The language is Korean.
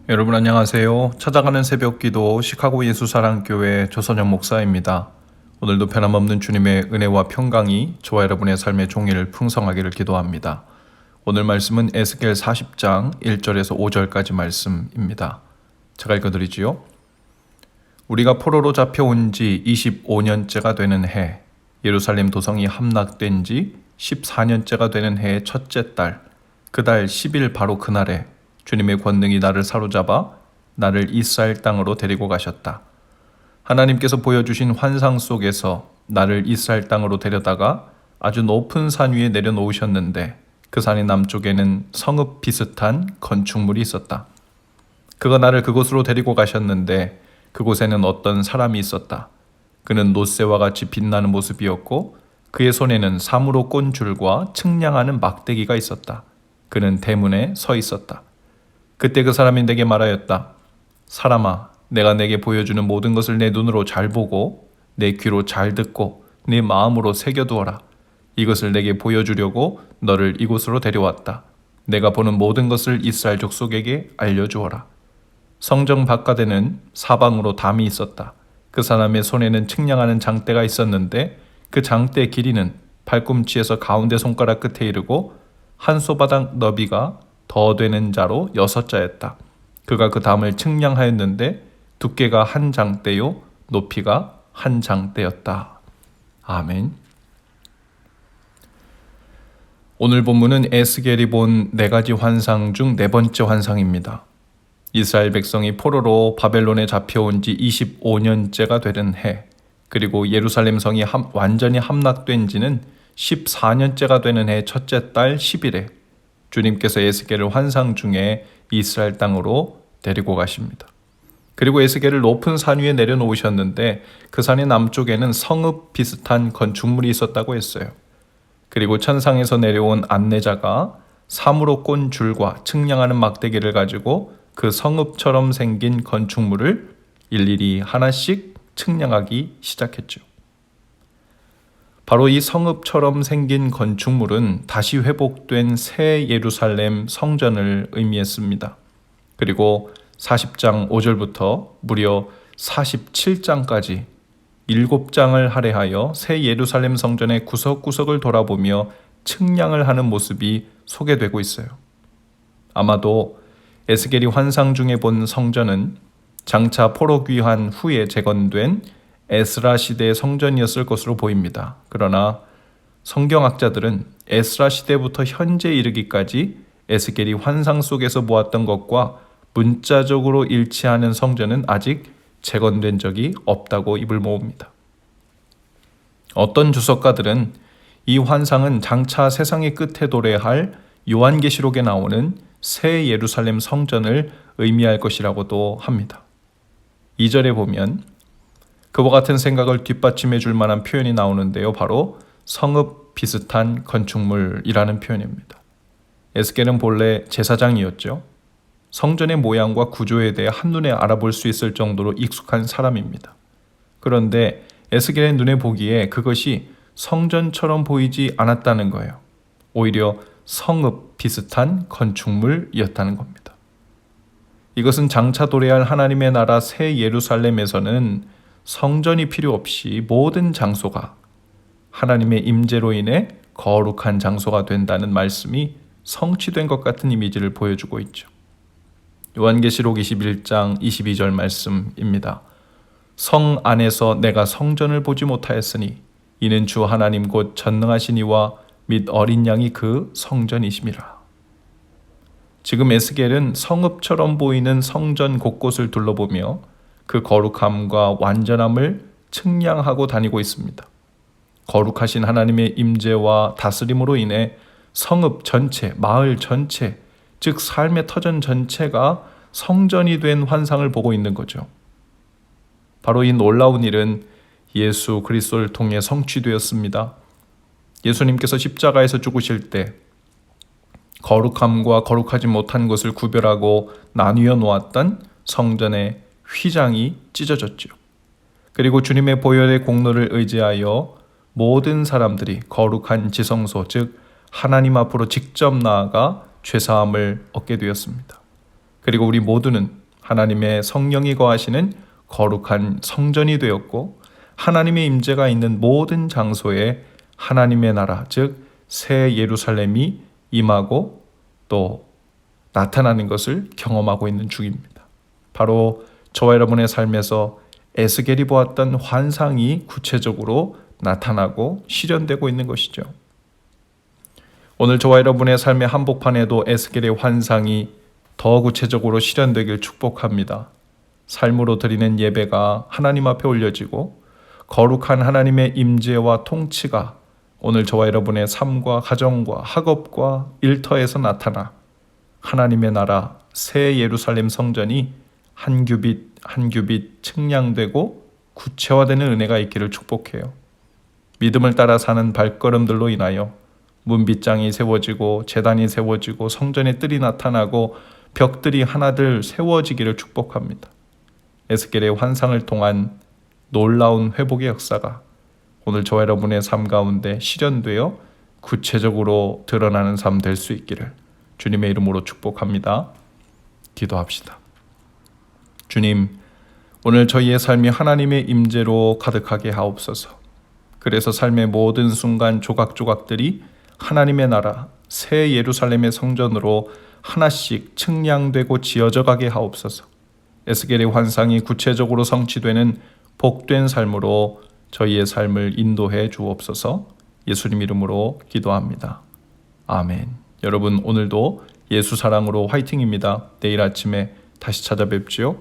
여러분 안녕하세요. 찾아가는 새벽기도 시카고 예수사랑교회 조선영 목사입니다. 오늘도 변함없는 주님의 은혜와 평강이 저와 여러분의 삶의 종일 풍성하기를 기도합니다. 오늘 말씀은 에스겔 40장 1절에서 5절까지 말씀입니다. 제가 읽어드리지요. 우리가 포로로 잡혀온 지 25년째가 되는 해, 예루살렘 도성이 함락된 지 14년째가 되는 해의 첫째 달, 그 달 10일 바로 그날에 주님의 권능이 나를 사로잡아 나를 이스라엘 땅으로 데리고 가셨다. 하나님께서 보여주신 환상 속에서 나를 이스라엘 땅으로 데려다가 아주 높은 산 위에 내려놓으셨는데 그 산의 남쪽에는 성읍 비슷한 건축물이 있었다. 그가 나를 그곳으로 데리고 가셨는데 그곳에는 어떤 사람이 있었다. 그는 놋새와 같이 빛나는 모습이었고 그의 손에는 사무로 꼰 줄과 측량하는 막대기가 있었다. 그는 대문에 서 있었다. 그때 그 사람이 내게 말하였다. 사람아, 내가 내게 보여주는 모든 것을 내 눈으로 잘 보고 내 귀로 잘 듣고 네 마음으로 새겨두어라. 이것을 내게 보여주려고 너를 이곳으로 데려왔다. 내가 보는 모든 것을 이스라엘 족속에게 알려주어라. 성정 바깥에는 사방으로 담이 있었다. 그 사람의 손에는 측량하는 장대가 있었는데 그 장대의 길이는 발꿈치에서 가운데 손가락 끝에 이르고 한 소바닥 너비가 더 되는 자로 6자였다. 그가 그 담을 측량하였는데 두께가 한 장대요 높이가 한 장대였다. 아멘. 오늘 본문은 에스겔이 본 4가지 환상 중 4번째 환상입니다. 이스라엘 백성이 포로로 바벨론에 잡혀온 지 25년째가 되는 해, 그리고 예루살렘 성이 완전히 함락된 지는 14년째가 되는 해 첫째 달 10일에 주님께서 에스겔을 환상 중에 이스라엘 땅으로 데리고 가십니다. 그리고 에스겔을 높은 산 위에 내려놓으셨는데 그 산의 남쪽에는 성읍 비슷한 건축물이 있었다고 했어요. 그리고 천상에서 내려온 안내자가 사무로 꼰 줄과 측량하는 막대기를 가지고 그 성읍처럼 생긴 건축물을 일일이 하나씩 측량하기 시작했죠. 바로 이 성읍처럼 생긴 건축물은 다시 회복된 새 예루살렘 성전을 의미했습니다. 그리고 40장 5절부터 무려 47장까지 7장을 할애하여 새 예루살렘 성전의 구석구석을 돌아보며 측량을 하는 모습이 소개되고 있어요. 아마도 에스겔이 환상 중에 본 성전은 장차 포로 귀환 후에 재건된 에스라 시대의 성전이었을 것으로 보입니다. 그러나 성경학자들은 에스라 시대부터 현재 이르기까지 에스겔이 환상 속에서 보았던 것과 문자적으로 일치하는 성전은 아직 재건된 적이 없다고 입을 모읍니다. 어떤 주석가들은 이 환상은 장차 세상의 끝에 도래할 요한계시록에 나오는 새 예루살렘 성전을 의미할 것이라고도 합니다. 2절에 보면 그와 같은 생각을 뒷받침해 줄 만한 표현이 나오는데요. 바로 성읍 비슷한 건축물이라는 표현입니다. 에스겔은 본래 제사장이었죠. 성전의 모양과 구조에 대해 한눈에 알아볼 수 있을 정도로 익숙한 사람입니다. 그런데 에스겔의 눈에 보기에 그것이 성전처럼 보이지 않았다는 거예요. 오히려 성읍 비슷한 건축물이었다는 겁니다. 이것은 장차 도래할 하나님의 나라 새 예루살렘에서는 성전이 필요 없이 모든 장소가 하나님의 임재로 인해 거룩한 장소가 된다는 말씀이 성취된 것 같은 이미지를 보여주고 있죠. 요한계시록 21장 22절 말씀입니다. 성 안에서 내가 성전을 보지 못하였으니 이는 주 하나님 곧 전능하신 이와 및 어린 양이 그 성전이심이라. 지금 에스겔은 성읍처럼 보이는 성전 곳곳을 둘러보며 그 거룩함과 완전함을 측량하고 다니고 있습니다. 거룩하신 하나님의 임재와 다스림으로 인해 성읍 전체, 마을 전체, 즉 삶의 터전 전체가 성전이 된 환상을 보고 있는 거죠. 바로 이 놀라운 일은 예수 그리스도를 통해 성취되었습니다. 예수님께서 십자가에서 죽으실 때 거룩함과 거룩하지 못한 것을 구별하고 나뉘어 놓았던 성전의 휘장이 찢어졌죠. 그리고 주님의 보혈의 공로를 의지하여 모든 사람들이 거룩한 지성소, 즉 하나님 앞으로 직접 나아가 죄사함을 얻게 되었습니다. 그리고 우리 모두는 하나님의 성령이 거하시는 거룩한 성전이 되었고 하나님의 임재가 있는 모든 장소에 하나님의 나라, 즉 새 예루살렘이 임하고 또 나타나는 것을 경험하고 있는 중입니다. 바로 저와 여러분의 삶에서 에스겔이 보았던 환상이 구체적으로 나타나고 실현되고 있는 것이죠. 오늘 저와 여러분의 삶의 한복판에도 에스겔의 환상이 더 구체적으로 실현되길 축복합니다. 삶으로 드리는 예배가 하나님 앞에 올려지고 거룩한 하나님의 임재와 통치가 오늘 저와 여러분의 삶과 가정과 학업과 일터에서 나타나 하나님의 나라 새 예루살렘 성전이 한 규빗 한 규빗 측량되고 구체화되는 은혜가 있기를 축복해요. 믿음을 따라 사는 발걸음들로 인하여 문빗장이 세워지고 제단이 세워지고 성전의 뜰이 나타나고 벽들이 하나둘 세워지기를 축복합니다. 에스겔의 환상을 통한 놀라운 회복의 역사가 오늘 저와 여러분의 삶 가운데 실현되어 구체적으로 드러나는 삶 될 수 있기를 주님의 이름으로 축복합니다. 기도합시다. 주님, 오늘 저희의 삶이 하나님의 임재로 가득하게 하옵소서. 그래서 삶의 모든 순간 조각조각들이 하나님의 나라 새 예루살렘의 성전으로 하나씩 측량되고 지어져 가게 하옵소서. 에스겔의 환상이 구체적으로 성취되는 복된 삶으로 저희의 삶을 인도해 주옵소서. 예수님 이름으로 기도합니다. 아멘. 여러분 오늘도 예수 사랑으로 화이팅입니다. 내일 아침에 다시 찾아뵙지요.